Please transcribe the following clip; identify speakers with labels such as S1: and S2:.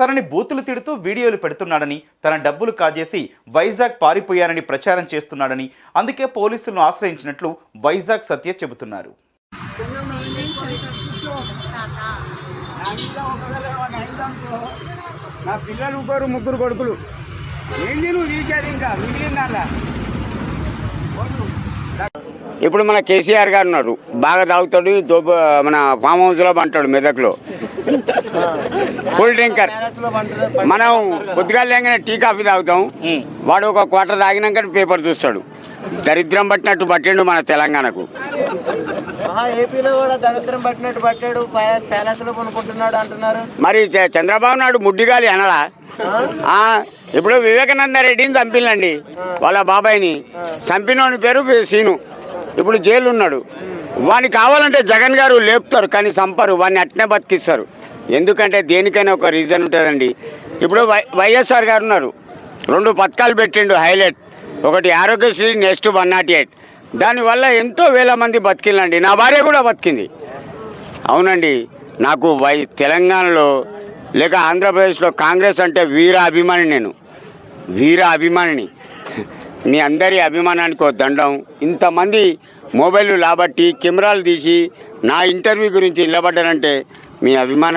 S1: తనని బూతులు తిడుతూ వీడియోలు పెడుతున్నాడని, తన డబ్బులు కాజేసి వైజాగ్ పారిపోయానని ప్రచారం చేస్తున్నాడని, అందుకే పోలీసులను ఆశ్రయించినట్లు వైజాగ్ సత్య చెబుతున్నారు.
S2: నా పిల్లలు ఒకరు ముగ్గురు కొడుకులు ఏంది నువ్వు తీసేది ఇంకా మిగిలిందా. ఇప్పుడు మన కేసీఆర్ గారు ఉన్నారు, బాగా తాగుతాడు, మన ఫామ్ హౌస్లో పంటాడు మెదక్లో, కూల్ డ్రింకర్. మనం పొద్దుగా లేగానే టీ కాఫీ తాగుతాం, వాడు ఒక క్వార్టర్ తాగినాక పేపర్ చూస్తాడు. దరిద్రం పట్టినట్టు పట్టిండు మన తెలంగాణకు.
S3: ఏపీలో కూడా దరిద్రం పట్టినట్టు పట్టాడు, ప్యాలెస్లో కొనుక్కుంటున్నాడు అంటున్నారు.
S2: మరి చంద్రబాబు నాయుడు ముడ్డిగాలి అనడా? ఇప్పుడు వివేకానంద రెడ్డిని చంపిల్లండి, వాళ్ళ బాబాయిని. చంపినోని పేరు సీను, ఇప్పుడు జైలు ఉన్నాడు. వాడిని కావాలంటే జగన్ గారు లేపుతారు, కానీ చంపరు, వాడిని అట్నే బతికిస్తారు. ఎందుకంటే దేనికైనా ఒక రీజన్ ఉంటుందండి. ఇప్పుడు వైఎస్ఆర్ గారు ఉన్నారు, 2 పథకాలు పెట్టిండు హైలైట్. ఒకటి ఆరోగ్యశ్రీ, నెక్స్ట్ 108. దానివల్ల ఎంతో వేల మంది బతికిందండి. నా భార్య కూడా బతికింది. అవునండి, నాకు తెలంగాణలో లేక ఆంధ్రప్రదేశ్లో కాంగ్రెస్ అంటే వీర అభిమాని. నేను వీర అభిమానిని. మీ అందరి అభిమానానికి ఒక దండం. ఇంతమంది మొబైల్ లాబట్టి కెమెరాలు తీసి నా ఇంటర్వ్యూ గురించి నిలబడ్డారంటే మీ అభిమానం.